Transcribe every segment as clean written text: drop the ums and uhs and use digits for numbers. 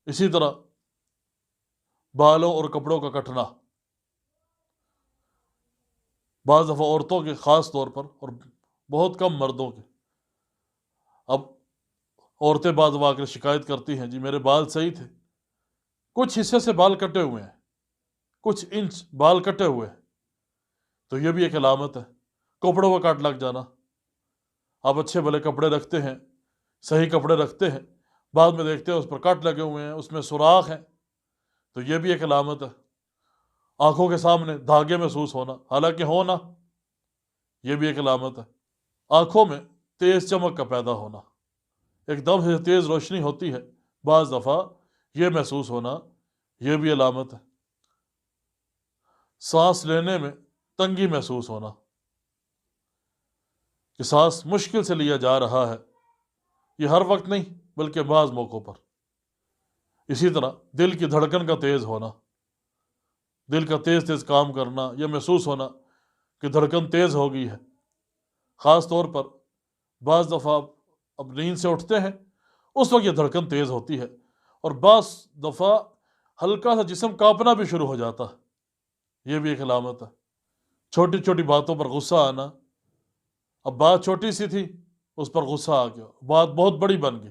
اسی طرح بالوں اور کپڑوں کا کٹنا، بعض دفعہ عورتوں کے خاص طور پر اور بہت کم مردوں کے۔ اب عورتیں بعض دفعہ آ کر شکایت کرتی ہیں، جی میرے بال صحیح تھے، کچھ حصے سے بال کٹے ہوئے ہیں، کچھ انچ بال کٹے ہوئے ہیں، تو یہ بھی ایک علامت ہے۔ کپڑوں کا کٹ لگ جانا، آپ اچھے بھلے کپڑے رکھتے ہیں، صحیح کپڑے رکھتے ہیں، بعد میں دیکھتے ہیں اس پر کٹ لگے ہوئے ہیں، اس میں سوراخ ہیں، تو یہ بھی ایک علامت ہے۔ آنکھوں کے سامنے دھاگے محسوس ہونا، حالانکہ ہونا، یہ بھی ایک علامت ہے۔ آنکھوں میں تیز چمک کا پیدا ہونا، ایک دم سے تیز روشنی ہوتی ہے، بعض دفعہ یہ محسوس ہونا، یہ بھی علامت ہے۔ سانس لینے میں تنگی محسوس ہونا، کہ سانس مشکل سے لیا جا رہا ہے، یہ ہر وقت نہیں بلکہ بعض موقعوں پر۔ اسی طرح دل کی دھڑکن کا تیز ہونا، دل کا تیز تیز کام کرنا، یہ محسوس ہونا کہ دھڑکن تیز ہو گئی ہے۔ خاص طور پر بعض دفعہ اب نیند سے اٹھتے ہیں، اس وقت یہ دھڑکن تیز ہوتی ہے، اور بعض دفعہ ہلکا سا جسم کانپنا بھی شروع ہو جاتا ہے، یہ بھی ایک علامت ہے۔ چھوٹی چھوٹی باتوں پر غصہ آنا، اب بات چھوٹی سی تھی، اس پر غصہ آ گیا، بات بہت بڑی بن گئی،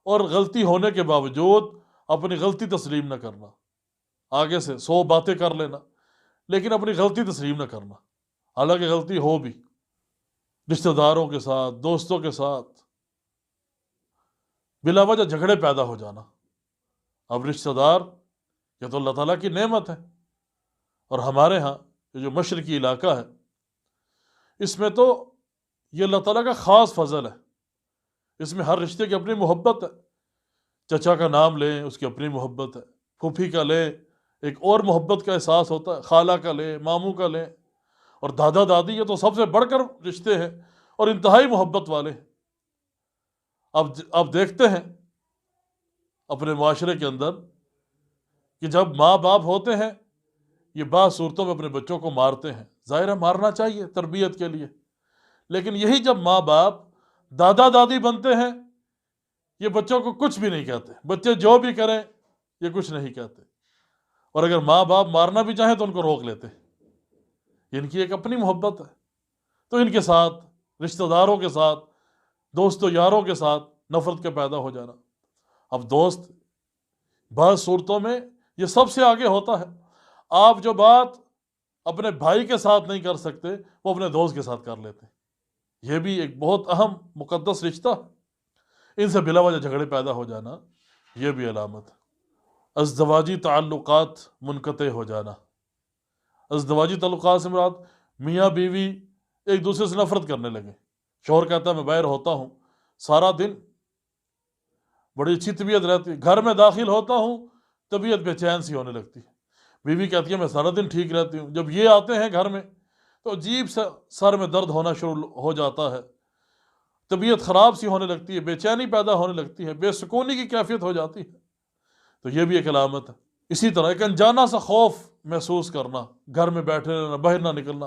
اور غلطی ہونے کے باوجود اپنی غلطی تسلیم نہ کرنا، آگے سے 100 باتیں کر لینا لیکن اپنی غلطی تسلیم نہ کرنا، حالانکہ غلطی ہو بھی۔ رشتہ داروں کے ساتھ، دوستوں کے ساتھ بلا وجہ جھگڑے پیدا ہو جانا۔ اب رشتہ دار یہ تو اللہ تعالیٰ کی نعمت ہے، اور ہمارے ہاں یہ جو مشرقی علاقہ ہے، اس میں تو یہ اللہ تعالیٰ کا خاص فضل ہے، اس میں ہر رشتے کی اپنی محبت ہے۔ چچا کا نام لیں، اس کی اپنی محبت ہے، پھوپھی کا لیں، ایک اور محبت کا احساس ہوتا ہے، خالہ کا لیں، ماموں کا لیں، اور دادا دادی، یہ تو سب سے بڑھ کر رشتے ہیں اور انتہائی محبت والے ہیں۔ اب دیکھتے ہیں اپنے معاشرے کے اندر کہ جب ماں باپ ہوتے ہیں، یہ بعض صورتوں میں اپنے بچوں کو مارتے ہیں، ظاہر ہے مارنا چاہیے تربیت کے لیے، لیکن یہی جب ماں باپ دادا دادی بنتے ہیں، یہ بچوں کو کچھ بھی نہیں کہتے، بچے جو بھی کریں یہ کچھ نہیں کہتے، اور اگر ماں باپ مارنا بھی چاہیں تو ان کو روک لیتے۔ ان کی ایک اپنی محبت ہے، تو ان کے ساتھ، رشتہ داروں کے ساتھ، دوستوں یاروں کے ساتھ نفرت کا پیدا ہو جانا۔ اب دوست بعض صورتوں میں یہ سب سے آگے ہوتا ہے، آپ جو بات اپنے بھائی کے ساتھ نہیں کر سکتے وہ اپنے دوست کے ساتھ کر لیتے، یہ بھی ایک بہت اہم مقدس رشتہ ہے۔ ان سے بلا وجہ جھگڑے پیدا ہو جانا، یہ بھی علامت ہے۔ ازدواجی تعلقات منقطع ہو جانا، ازدواجی تعلقات سے مراد میاں بیوی ایک دوسرے سے نفرت کرنے لگے۔ شوہر کہتا ہے میں باہر ہوتا ہوں، سارا دن بڑی اچھی طبیعت رہتی ہے، گھر میں داخل ہوتا ہوں طبیعت بے چین سی ہونے لگتی ہے۔ بیوی کہتی ہے میں سارا دن ٹھیک رہتی ہوں، جب یہ آتے ہیں گھر میں تو عجیب سا سر میں درد ہونا شروع ہو جاتا ہے، طبیعت خراب سی ہونے لگتی ہے، بے چینی پیدا ہونے لگتی ہے، بے سکونی کی کیفیت ہو جاتی ہے، تو یہ بھی ایک علامت ہے۔ اسی طرح ایک انجانہ سا خوف محسوس کرنا، گھر میں بیٹھے رہنا، باہر نہ نکلنا،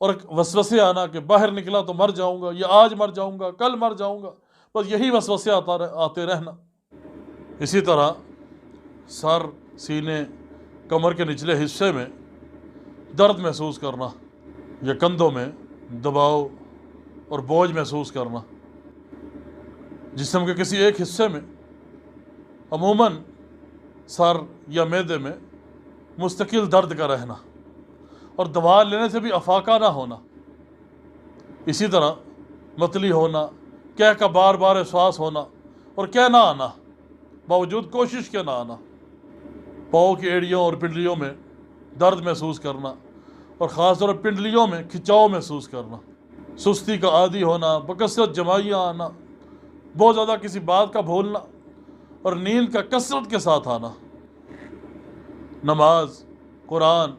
اور ایک وسوسے آنا کہ باہر نکلا تو مر جاؤں گا، یا آج مر جاؤں گا، کل مر جاؤں گا، بس یہی وسوسے آتے رہنا۔ اسی طرح سر، سینے، کمر کے نچلے حصے میں درد محسوس کرنا، یا کندھوں میں دباؤ اور بوجھ محسوس کرنا، جسم کے کسی ایک حصے میں، عموماً سر یا معدے میں مستقل درد کا رہنا، اور دوا لینے سے بھی افاقہ نہ ہونا۔ اسی طرح متلی ہونا، کہہ کا بار بار احساس ہونا اور کہہ نہ آنا، باوجود کوشش کے نہ آنا۔ پاؤں کی ایڑیوں اور پنڈلیوں میں درد محسوس کرنا، اور خاص طور پر پنڈلیوں میں کھچاؤ محسوس کرنا۔ سستی کا عادی ہونا، بکثرت جمائیاں آنا، بہت زیادہ کسی بات کا بھولنا، اور نیند کا کثرت کے ساتھ آنا۔ نماز، قرآن،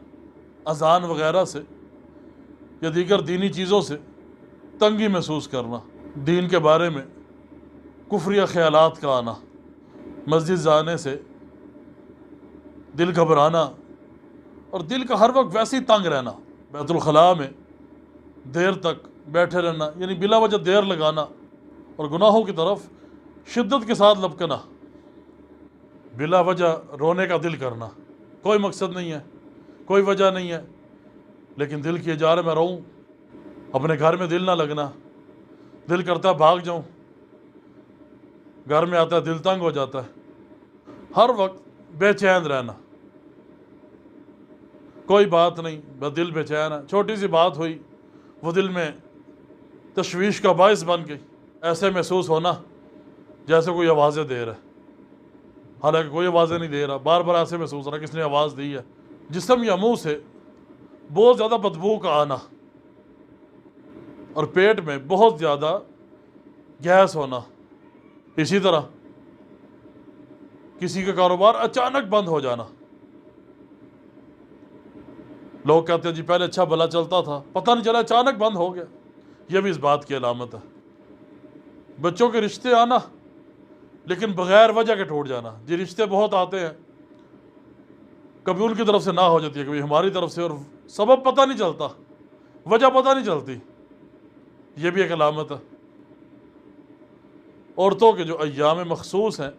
اذان وغیرہ سے یا دیگر دینی چیزوں سے تنگی محسوس کرنا، دین کے بارے میں کفریہ خیالات کا آنا، مسجد جانے سے دل گھبرانا، اور دل کا ہر وقت ویسے ہی تنگ رہنا، بیت الخلاء میں دیر تک بیٹھے رہنا، یعنی بلا وجہ دیر لگانا، اور گناہوں کی طرف شدت کے ساتھ لپکنا، بلا وجہ رونے کا دل کرنا، کوئی مقصد نہیں ہے، کوئی وجہ نہیں ہے، لیکن دل کیے جا رہے میں رہوں، اپنے گھر میں دل نہ لگنا، دل کرتا ہے بھاگ جاؤں، گھر میں آتا ہے دل تنگ ہو جاتا ہے، ہر وقت بے چین رہنا، کوئی بات نہیں بس دل بے چین ہے، چھوٹی سی بات ہوئی وہ دل میں تشویش کا باعث بن گئی، ایسے محسوس ہونا جیسے کوئی آوازیں دے رہا ہے، حالانکہ کوئی آوازیں نہیں دے رہا، بار بار ایسے محسوس ہو رہا کس نے آواز دی ہے، جسم یا منہ سے بہت زیادہ بدبو کا آنا، اور پیٹ میں بہت زیادہ گیس ہونا، اسی طرح کسی کا کاروبار اچانک بند ہو جانا، لوگ کہتے ہیں جی پہلے اچھا بھلا چلتا تھا، پتہ نہیں چلا اچانک بند ہو گیا، یہ بھی اس بات کی علامت ہے، بچوں کے رشتے آنا لیکن بغیر وجہ کے ٹوٹ جانا، جی رشتے بہت آتے ہیں، کبھی ان کی طرف سے نہ ہو جاتی ہے، کبھی ہماری طرف سے، اور سبب پتہ نہیں چلتا، وجہ پتہ نہیں چلتی، یہ بھی ایک علامت ہے۔ عورتوں کے جو ایام مخصوص ہیں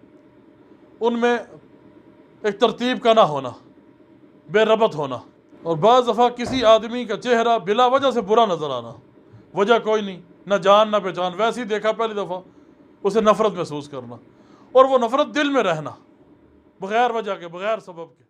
ان میں ایک ترتیب کا نہ ہونا، بے ربط ہونا، اور بعض دفعہ کسی آدمی کا چہرہ بلا وجہ سے برا نظر آنا، وجہ کوئی نہیں، نہ جان نہ پہچان، ویسے ہی دیکھا پہلی دفعہ اسے نفرت محسوس کرنا، اور وہ نفرت دل میں رہنا بغیر وجہ کے، بغیر سبب کے۔